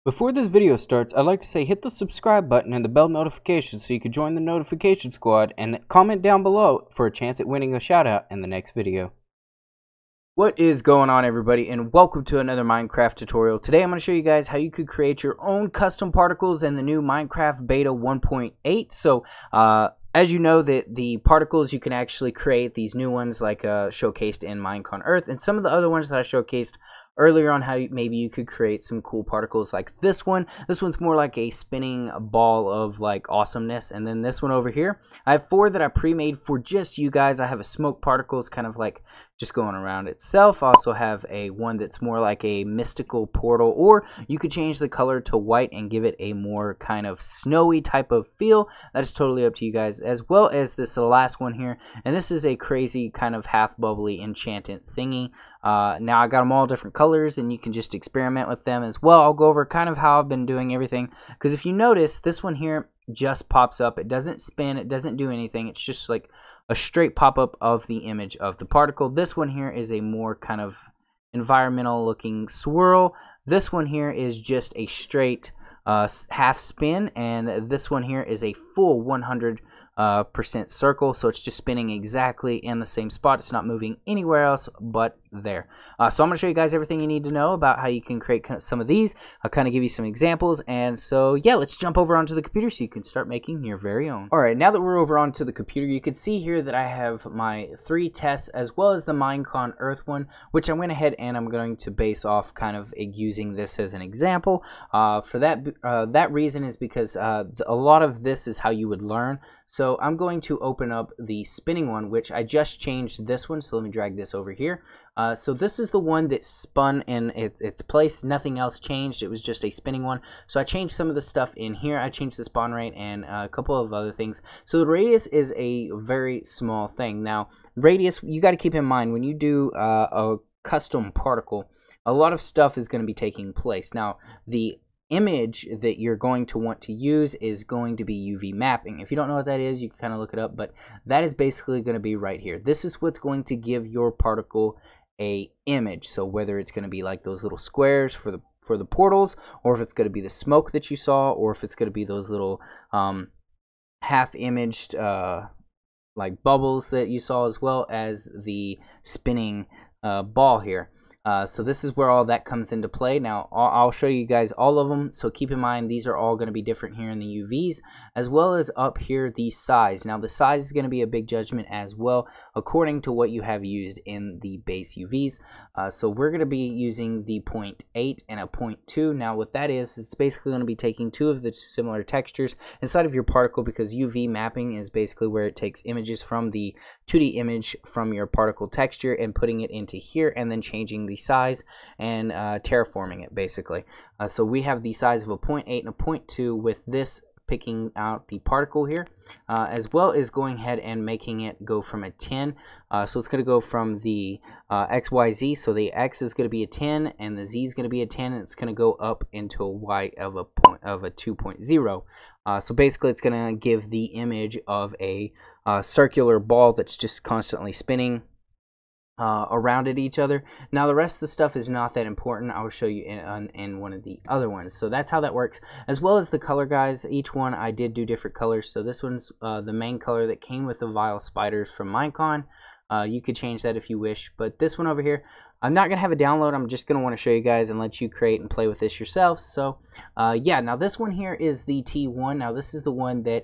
Before this video starts, I'd like to say hit the subscribe button and the bell notification so you can join the notification squad, and comment down below for a chance at winning a shout out in the next video. What is going on, everybody, and welcome to another Minecraft tutorial. Today I'm going to show you guys how you could create your own custom particles in the new Minecraft beta 1.8. So as you know, the particles you can actually create these new ones like showcased in Minecon Earth, and some of the other ones that I showcased earlier on how maybe you could create some cool particles like this one. This one's more like a spinning ball of like awesomeness. And then this one over here, I have 4 that I pre-made for just you guys. I have a smoke particles kind of like just going around itself. I also have a one that's more like a mystical portal, or you could change the color to white and give it a more kind of snowy type of feel. That is totally up to you guys, as well as this last one here, and this is a crazy kind of half bubbly enchantment thingy. Now I got them all different colors, and you can just experiment with them as well. I'll go over kind of how I've been doing everything, because if you notice, this one here just pops up. It doesn't spin, it doesn't do anything. It's just like a straight pop-up of the image of the particle. This one here is a more kind of environmental looking swirl. This one here is just a straight half spin, and this one here is a full 100% circle, so it's just spinning exactly in the same spot. It's not moving anywhere else but there. So I'm going to show you guys everything you need to know about how you can create some of these. I'll kind of give you some examples, and so yeah, let's jump over onto the computer so you can start making your very own. Alright, now that we're over onto the computer, you can see here that I have my 3 tests as well as the Minecon Earth one, which I went ahead and I'm going to base off kind of using this as an example. For that reason is because a lot of this is how you would learn. So I'm going to open up the spinning one, which I just changed this one, so let me drag this over here. So this is the one that spun in its place. Nothing else changed. It was just a spinning one. So I changed some of the stuff in here. I changed the spawn rate and a couple of other things. So the radius is a very small thing. Now, radius, you got to keep in mind when you do a custom particle, a lot of stuff is going to be taking place. Now, the image that you're going to want to use is going to be UV mapping. If you don't know what that is, you can kind of look it up, but that is basically going to be right here. This is what's going to give your particle a image. So whether it's going to be like those little squares for the portals, or if it's going to be the smoke that you saw, or if it's going to be those little half imaged like bubbles that you saw, as well as the spinning ball here. So this is where all that comes into play. Now I'll show you guys all of them, so keep in mind these are all going to be different here in the UVs, as well as up here the size. Now the size is going to be a big judgment as well according to what you have used in the base UVs. So we're going to be using the 0.8 and a 0.2. Now what that is, it's basically going to be taking 2 of the similar textures inside of your particle, because UV mapping is basically where it takes images from the 2D image from your particle texture and putting it into here, and then changing the size and terraforming it basically. So we have the size of a 0.8 and a 0.2 with this picking out the particle here, as well as going ahead and making it go from a 10. So it's going to go from the XYZ, so the X is going to be a 10 and the Z is going to be a 10, and it's going to go up into a Y of a 2.0. So basically it's going to give the image of a circular ball that's just constantly spinning around at each other. Now the rest of the stuff is not that important. I will show you in one of the other ones. So that's how that works, as well as the color, guys. Each one I did do different colors. So this one's the main color that came with the vile spiders from Minecon. You could change that if you wish, but this one over here, I'm not going to have a download. I'm just going to want to show you guys and let you create and play with this yourselves. So yeah, now this one here is the T1. Now this is the one that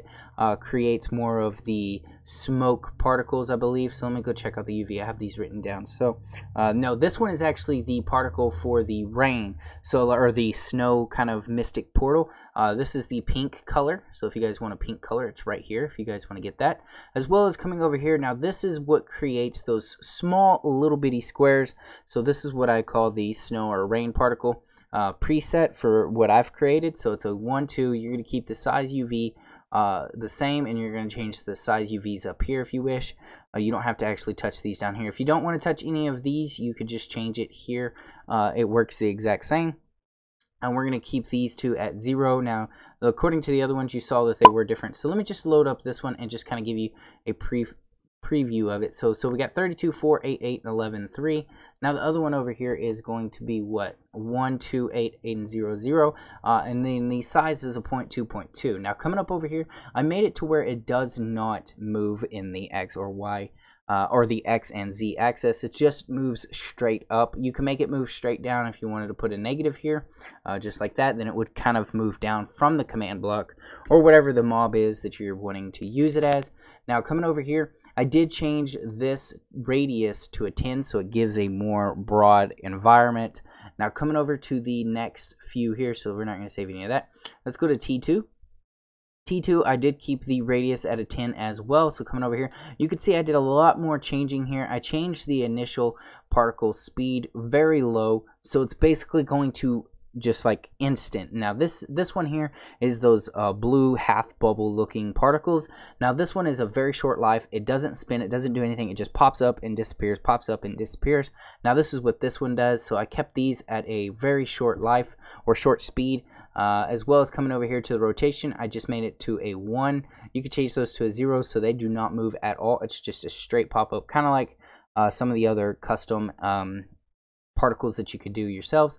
creates more of the smoke particles, I believe. So let me go check out the UV. I have these written down. So no, this one is actually the particle for the rain, so, or the snow kind of mystic portal. This is the pink color. So if you guys want a pink color, it's right here if you guys want to get that. As well as coming over here, now this is what creates those small little bitty squares. So this is what I call the snow or rain particle preset for what I've created. So it's a 1, 2. You're going to keep the size UV the same, and you're going to change the size UVs up here if you wish. You don't have to actually touch these down here. If you don't want to touch any of these, you could just change it here. It works the exact same. And we're going to keep these 2 at 0. Now, according to the other ones, you saw that they were different. So let me just load up this one and just kind of give you a preview of it. So we got 32, 4, 8, 8, and 11, 3. Now the other one over here is going to be what? 1, 2, 8, 8, and 0, 0. And then the size is a 0.2, 0.2. Now coming up over here, I made it to where it does not move in the X or Y or the X and Z axis. It just moves straight up. You can make it move straight down if you wanted to put a negative here, just like that. Then it would kind of move down from the command block or whatever the mob is that you're wanting to use it as. Now coming over here, I did change this radius to a 10, so it gives a more broad environment. Now coming over to the next few here, so we're not going to save any of that. Let's go to T2. T2, I did keep the radius at a 10 as well. So coming over here, you can see I did a lot more changing here. I changed the initial particle speed very low, so it's basically going to just like instant. Now this one here is those blue half bubble looking particles. Now this one is a very short life. It doesn't spin, it doesn't do anything. It just pops up and disappears, pops up and disappears. Now this is what this one does. So I kept these at a very short life or short speed. As well as coming over here to the rotation, I just made it to a 1. You could change those to a 0 so they do not move at all. It's just a straight pop-up, kind of like some of the other custom particles that you could do yourselves.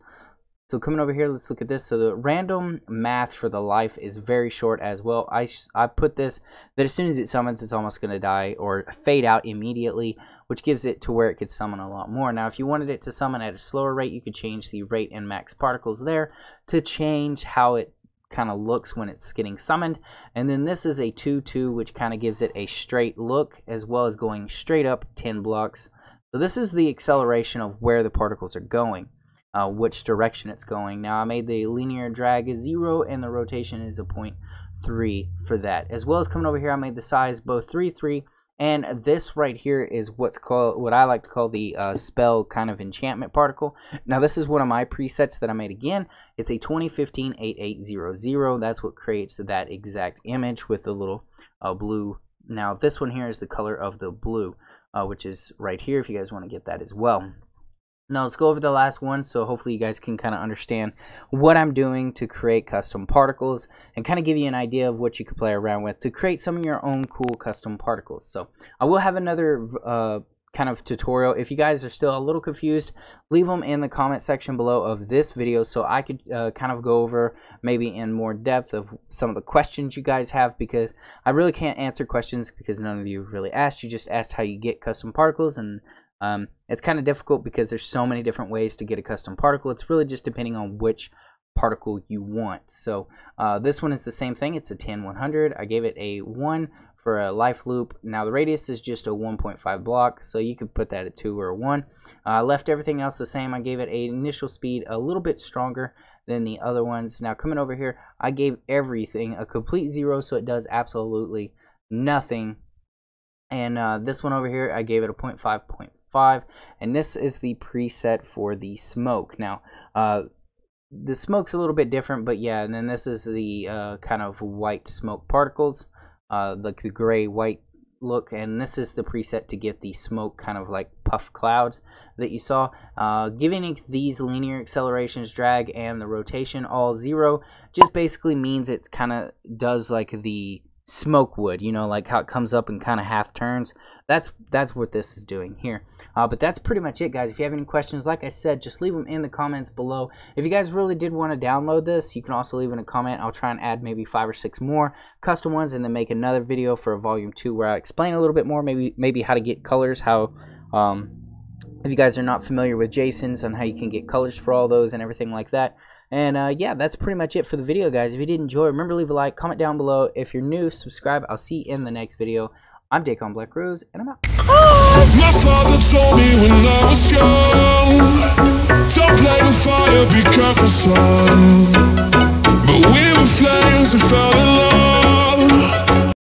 So coming over here, let's look at this. So the random math for the life is very short as well. I put this that as soon as it summons, it's almost going to die or fade out immediately, which gives it to where it could summon a lot more. Now, if you wanted it to summon at a slower rate, you could change the rate and max particles there to change how it kind of looks when it's getting summoned. And then this is a 2-2, which kind of gives it a straight look as well as going straight up 10 blocks. So this is the acceleration of where the particles are going. Which direction it's going. Now I made the linear drag a 0 and the rotation is a 0.3 for that. As well as coming over here, I made the size both 3, 3, and this right here is what I like to call the spell kind of enchantment particle. Now this is one of my presets that I made again. It's a 2015 8800. That's what creates that exact image with the little blue. Now this one here is the color of the blue, which is right here if you guys want to get that as well. Now let's go over the last one, so hopefully you guys can kind of understand what I'm doing to create custom particles and kind of give you an idea of what you could play around with to create some of your own cool custom particles. So I will have another kind of tutorial. If you guys are still a little confused, leave them in the comment section below of this video so I could kind of go over maybe in more depth of some of the questions you guys have, because I really can't answer questions because none of you really asked. You just asked how you get custom particles, and it's kind of difficult because there's so many different ways to get a custom particle. It's really just depending on which particle you want. So this one is the same thing. It's a 10-100. I gave it a 1 for a life loop. Now the radius is just a 1.5 block, so you could put that at 2 or a 1. I left everything else the same. I gave it a initial speed a little bit stronger than the other ones. Now coming over here, I gave everything a complete 0, so it does absolutely nothing. And this one over here, I gave it a 0.5, 0.5, and this is the preset for the smoke. Now the smoke's a little bit different, but yeah. And then this is the kind of white smoke particles, like the gray white look, and this is the preset to get the smoke kind of like puff clouds that you saw. Giving these linear accelerations, drag, and the rotation all 0 just basically means it kind of does like the smoke would, you know, like how it comes up and kind of half turns. That's what this is doing here. But that's pretty much it, guys. If you have any questions, like I said, just leave them in the comments below. If you guys really did want to download this, you can also leave in a comment. I'll try and add maybe 5 or 6 more custom ones, and then make another video for a volume 2 where I explain a little bit more, maybe how to get colors, how if you guys are not familiar with JSONs, and how you can get colors for all those and everything like that. And yeah, that's pretty much it for the video, guys. If you did enjoy, remember to leave a like, comment down below. If you're new, subscribe. I'll see you in the next video. I'm dakonblackrose, and I'm out. My father told me when I was young, don't play with fire, be careful, son. But we were flames and fell in